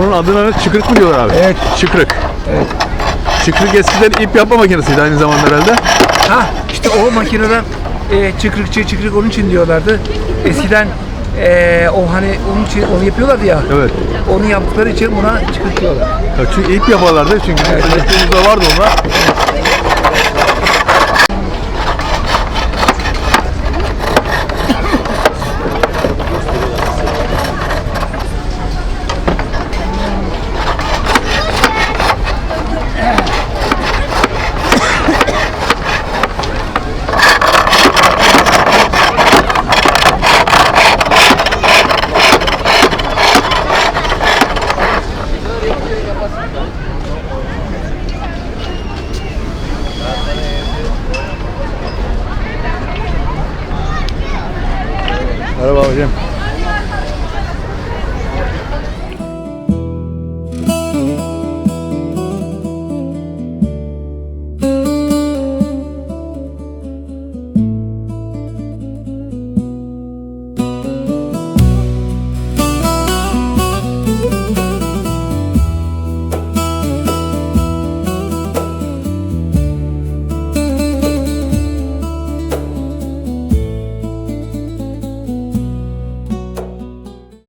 Onun adına çıkrık mı diyorlar abi? Evet. Çıkrık. Evet. Çıkrık eskiden ip yapma makinesiydi aynı zamanda herhalde. Ha işte o makineden çıkrık onun için diyorlardı. Eskiden o hani onun için onu yapıyorlardı ya. Evet. Onu yaptıkları için buna çıkrık diyorlar. Ya çünkü ip yaparlardı çünkü çocukluğumuzda vardı onlar. Merhaba hocam.